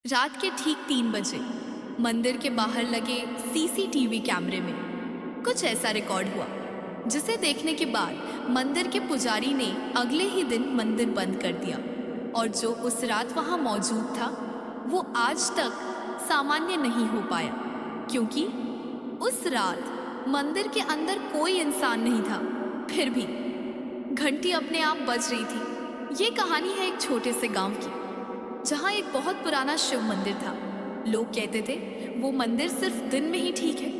रात के ठीक 3 बजे मंदिर के बाहर लगे सीसीटीवी कैमरे में कुछ ऐसा रिकॉर्ड हुआ जिसे देखने के बाद मंदिर के पुजारी ने अगले ही दिन मंदिर बंद कर दिया। और जो उस रात वहां मौजूद था वो आज तक सामान्य नहीं हो पाया, क्योंकि उस रात मंदिर के अंदर कोई इंसान नहीं था। फिर भी घंटी अपने आप बज रही थी। ये कहानी है एक छोटे से गांव की, जहाँ एक बहुत पुराना शिव मंदिर था। लोग कहते थे वो मंदिर सिर्फ दिन में ही ठीक है,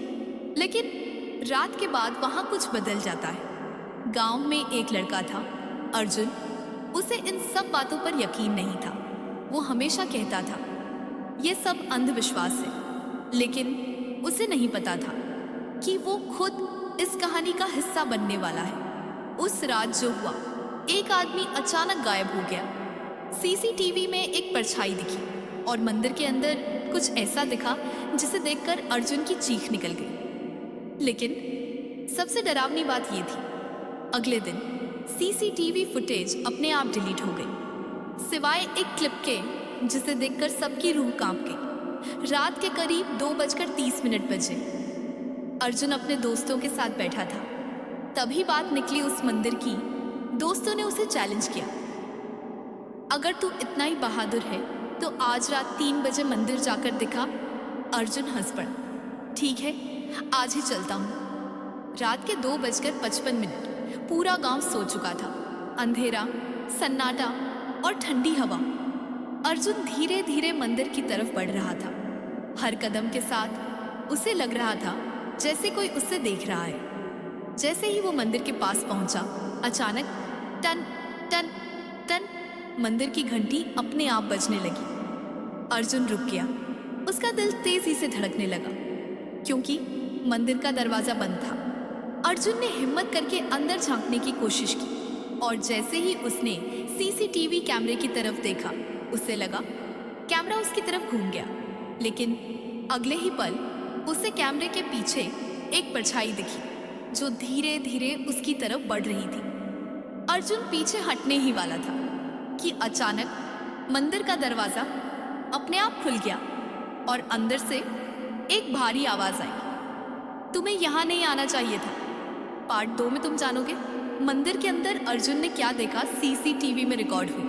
लेकिन रात के बाद वहाँ कुछ बदल जाता है। गांव में एक लड़का था, अर्जुन। उसे इन सब बातों पर यकीन नहीं था। वो हमेशा कहता था ये सब अंधविश्वास है, लेकिन उसे नहीं पता था कि वो खुद इस कहानी का हिस्सा बनने वाला है। उस रात जो हुआ, एक आदमी अचानक गायब हो गया। सीसीटीवी में एक परछाई दिखी और मंदिर के अंदर कुछ ऐसा दिखा जिसे देखकर अर्जुन की चीख निकल गई। लेकिन सबसे डरावनी बात यह थी, अगले दिन सीसीटीवी फुटेज अपने आप डिलीट हो गई, सिवाय एक क्लिप के जिसे देखकर सबकी रूह कांप गई। रात के करीब 2:30 बजे अर्जुन अपने दोस्तों के साथ बैठा था। तभी बात निकली उस मंदिर की। दोस्तों ने उसे चैलेंज किया, अगर तू इतना ही बहादुर है तो आज रात 3 बजे मंदिर जाकर दिखा। अर्जुन हंस पड़ा, ठीक है, आज ही चलता हूँ। रात के 2:55 पूरा गांव सो चुका था। अंधेरा, सन्नाटा और ठंडी हवा। अर्जुन धीरे धीरे मंदिर की तरफ बढ़ रहा था। हर कदम के साथ उसे लग रहा था जैसे कोई उसे देख रहा है। जैसे ही वो मंदिर के पास पहुंचा, अचानक टन टन टन मंदिर की घंटी अपने आप बजने लगी। अर्जुन रुक गया। उसका दिल तेजी से धड़कने लगा, क्योंकि मंदिर का दरवाजा बंद था। अर्जुन ने हिम्मत करके अंदर झांकने की कोशिश की, और जैसे ही उसने सीसीटीवी कैमरे की तरफ देखा, उसे लगा कैमरा उसकी तरफ घूम गया। लेकिन अगले ही पल उसे कैमरे के पीछे एक परछाई दिखी जो धीरे धीरे उसकी तरफ बढ़ रही थी। अर्जुन पीछे हटने ही वाला था कि अचानक मंदिर का दरवाजा अपने आप खुल गया और अंदर से एक भारी आवाज आई, तुम्हें यहां नहीं आना चाहिए था। पार्ट 2 में तुम जानोगे मंदिर के अंदर अर्जुन ने क्या देखा। सीसीटीवी में रिकॉर्ड हुई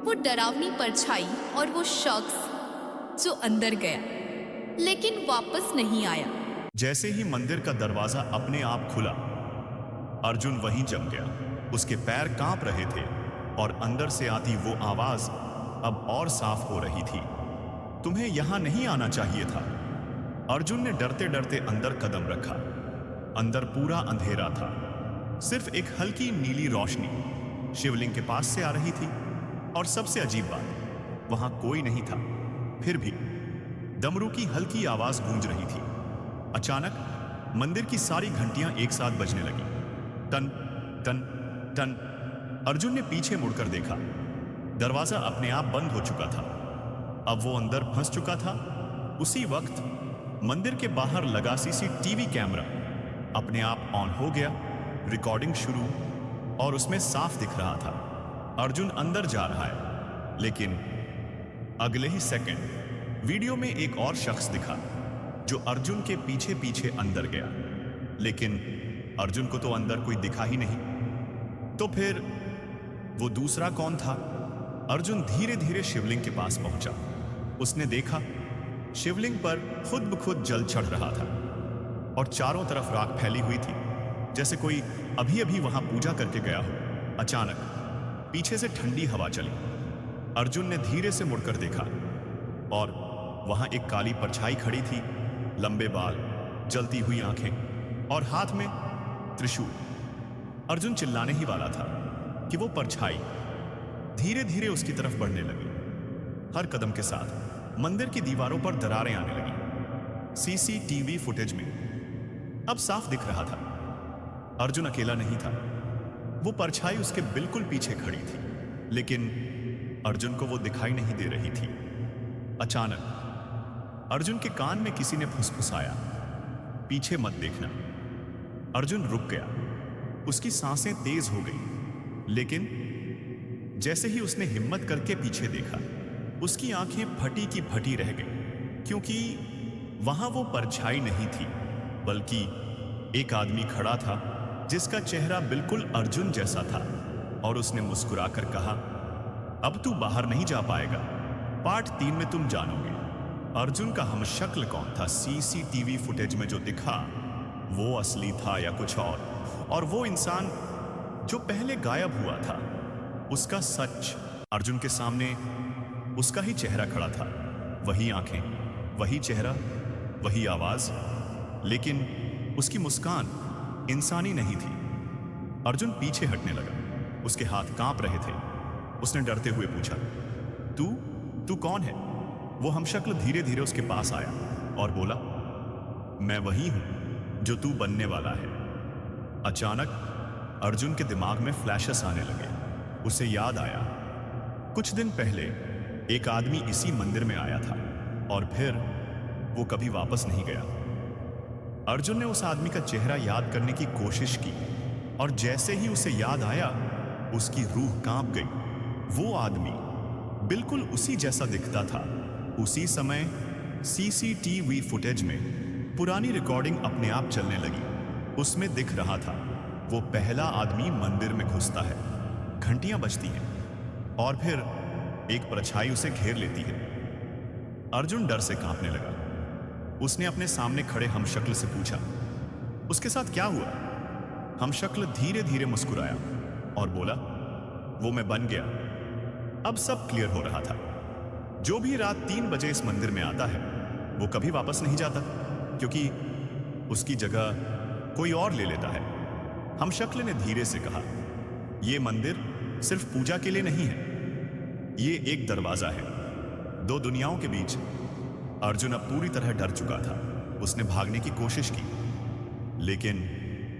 वो डरावनी परछाई और वो शख्स जो अंदर गया लेकिन वापस नहीं आया। जैसे ही मंदिर का दरवाजा अपने आप खुला, अर्जुन वहीं जम गया। उसके पैर कांप रहे थे और अंदर से आती वो आवाज अब और साफ हो रही थी, तुम्हें यहां नहीं आना चाहिए था। अर्जुन ने डरते डरते अंदर कदम रखा। अंदर पूरा अंधेरा था। सिर्फ एक हल्की नीली रोशनी शिवलिंग के पास से आ रही थी, और सबसे अजीब बात, वहां कोई नहीं था। फिर भी डमरू की हल्की आवाज गूंज रही थी। अचानक मंदिर की सारी घंटियां एक साथ बजने लगी, टन टन टन। अर्जुन ने पीछे मुड़कर देखा। दरवाजा अपने आप बंद हो चुका था। अब वो अंदर फंस चुका था। उसी वक्त मंदिर के बाहर लगा सीसीटीवी कैमरा अपने आप ऑन हो गया। रिकॉर्डिंग शुरू, और उसमें साफ दिख रहा था अर्जुन अंदर जा रहा है। लेकिन अगले ही सेकंड वीडियो में एक और शख्स दिखा जो अर्जुन के पीछे पीछे अंदर गया। लेकिन अर्जुन को तो अंदर कोई दिखा ही नहीं। तो फिर वो दूसरा कौन था? अर्जुन धीरे धीरे शिवलिंग के पास पहुंचा। उसने देखा शिवलिंग पर खुद ब खुद जल चढ़ रहा था और चारों तरफ राख फैली हुई थी, जैसे कोई अभी अभी वहां पूजा करके गया हो। अचानक पीछे से ठंडी हवा चली। अर्जुन ने धीरे से मुड़कर देखा और वहां एक काली परछाई खड़ी थी, लंबे बाल, जलती हुई आंखें और हाथ में त्रिशूल। अर्जुन चिल्लाने ही वाला था कि वो परछाई धीरे धीरे उसकी तरफ बढ़ने लगी। हर कदम के साथ मंदिर की दीवारों पर दरारें आने लगी। सीसीटीवी फुटेज में अब साफ दिख रहा था अर्जुन अकेला नहीं था। वो परछाई उसके बिल्कुल पीछे खड़ी थी, लेकिन अर्जुन को वो दिखाई नहीं दे रही थी। अचानक अर्जुन के कान में किसी ने फुसफुसाया, पीछे मत देखना। अर्जुन रुक गया। उसकी सांसें तेज हो गई, लेकिन जैसे ही उसने हिम्मत करके पीछे देखा, उसकी आंखें फटी की फटी रह गई, क्योंकि वहां वो परछाई नहीं थी, बल्कि एक आदमी खड़ा था जिसका चेहरा बिल्कुल अर्जुन जैसा था। और उसने मुस्कुराकर कहा, अब तू बाहर नहीं जा पाएगा, पार्ट 3 में तुम जानोगे अर्जुन का हमशक्ल कौन था। सीसीटीवी फुटेज में जो दिखा वो असली था या कुछ और वो इंसान जो पहले गायब हुआ था, उसका सच अर्जुन के सामने उसका ही चेहरा खड़ा था। वही आंखें, वही चेहरा, वही आवाज, लेकिन उसकी मुस्कान इंसानी नहीं थी। अर्जुन पीछे हटने लगा, उसके हाथ कांप रहे थे। उसने डरते हुए पूछा, तू कौन है? वो हमशक्ल धीरे धीरे उसके पास आया और बोला, मैं वही हूं जो तू बनने वाला है। अचानक अर्जुन के दिमाग में फ्लैशेस आने लगे। उसे याद आया, कुछ दिन पहले एक आदमी इसी मंदिर में आया था और फिर वो कभी वापस नहीं गया। अर्जुन ने उस आदमी का चेहरा याद करने की कोशिश की और जैसे ही उसे याद आया, उसकी रूह कांप गई। वो आदमी बिल्कुल उसी जैसा दिखता था। उसी समय सीसीटीवी फुटेज में पुरानी रिकॉर्डिंग अपने आप चलने लगी। उसमें दिख रहा था वो पहला आदमी मंदिर में घुसता है, घंटियां बजती हैं और फिर एक परछाई उसे घेर लेती है। अर्जुन डर से कांपने लगा। उसने अपने सामने खड़े हमशक्ल से पूछा, उसके साथ क्या हुआ? हमशक्ल धीरे धीरे मुस्कुराया और बोला, वो मैं बन गया। अब सब क्लियर हो रहा था। जो भी रात 3 बजे इस मंदिर में आता है वो कभी वापस नहीं जाता, क्योंकि उसकी जगह कोई और ले लेता है। हमशक्ल ने धीरे से कहा, यह मंदिर सिर्फ पूजा के लिए नहीं है, ये एक दरवाजा है 2 दुनियाओं के बीच। अर्जुन अब पूरी तरह डर चुका था। उसने भागने की कोशिश की, लेकिन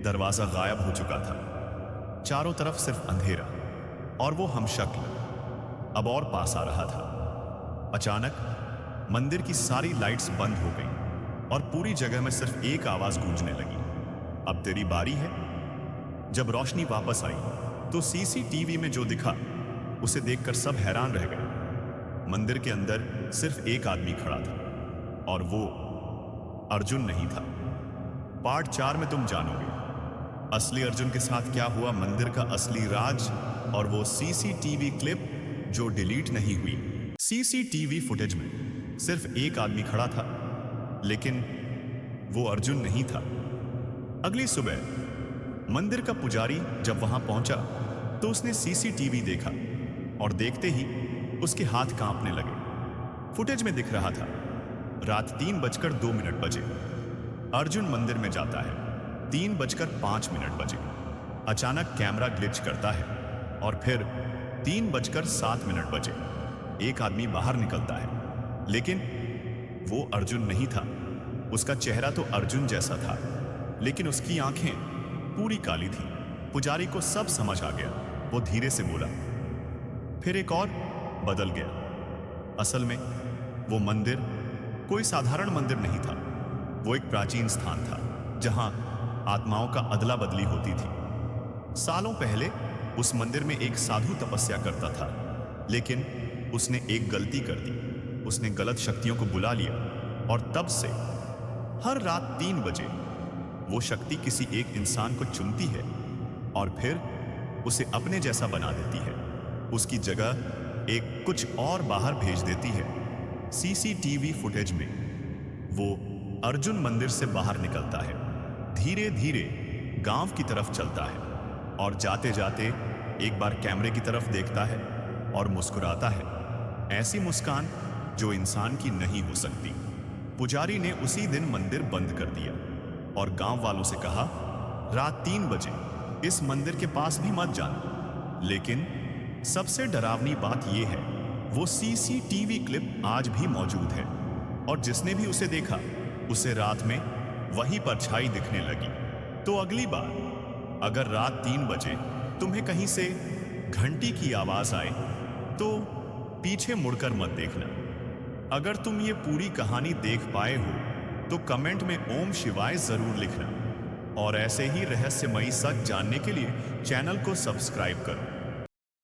दरवाजा गायब हो चुका था। चारों तरफ सिर्फ अंधेरा और वो हमशक्ल अब और पास आ रहा था। अचानक मंदिर की सारी लाइट्स बंद हो गईं और पूरी जगह में सिर्फ एक आवाज गूंजने लगी, अब तेरी बारी है। जब रोशनी वापस आई तो सीसीटीवी में जो दिखा उसे देखकर सब हैरान रह गए। मंदिर के अंदर सिर्फ एक आदमी खड़ा था और वो अर्जुन नहीं था। पार्ट 4 में तुम जानोगे असली अर्जुन के साथ क्या हुआ, मंदिर का असली राज और वो सीसीटीवी क्लिप जो डिलीट नहीं हुई। सीसीटीवी फुटेज में सिर्फ एक आदमी खड़ा था, लेकिन वो अर्जुन नहीं था। अगली सुबह मंदिर का पुजारी जब वहां पहुंचा तो उसने सीसीटीवी देखा और देखते ही उसके हाथ कांपने लगे। फुटेज में दिख रहा था रात 3:02 बजे अर्जुन मंदिर में जाता है। 3:05 बजे अचानक कैमरा ग्लिच करता है और फिर 3:07 बजे एक आदमी बाहर निकलता है, लेकिन वो अर्जुन नहीं था। उसका चेहरा तो अर्जुन जैसा था, लेकिन उसकी आंखें पूरी काली थी। पुजारी को सब समझ आ गया। वो धीरे से बोला, फिर एक और बदल गया। असल में वो मंदिर कोई साधारण मंदिर नहीं था, वो एक प्राचीन स्थान था जहां आत्माओं का अदला बदली होती थी। सालों पहले उस मंदिर में एक साधु तपस्या करता था, लेकिन उसने एक गलती कर दी। उसने गलत शक्तियों को बुला लिया और तब से हर रात 3 बजे वो शक्ति किसी एक इंसान को चुनती है और फिर उसे अपने जैसा बना देती है। उसकी जगह एक कुछ और बाहर भेज देती है। सीसीटीवी फुटेज में वो अर्जुन मंदिर से बाहर निकलता है, धीरे धीरे गांव की तरफ चलता है और जाते जाते एक बार कैमरे की तरफ देखता है और मुस्कुराता है, ऐसी मुस्कान जो इंसान की नहीं हो सकती। पुजारी ने उसी दिन मंदिर बंद कर दिया और गांव वालों से कहा, रात 3 बजे इस मंदिर के पास भी मत जाना। लेकिन सबसे डरावनी बात यह है, वो सीसीटीवी क्लिप आज भी मौजूद है और जिसने भी उसे देखा उसे रात में वही परछाई दिखने लगी। तो अगली बार अगर रात 3 बजे तुम्हें कहीं से घंटी की आवाज आए तो पीछे मुड़कर मत देखना। अगर तुम ये पूरी कहानी देख पाए हो तो कमेंट में ओम शिवाय जरूर लिखना और ऐसे ही रहस्यमयी सच जानने के लिए चैनल को सब्सक्राइब करो।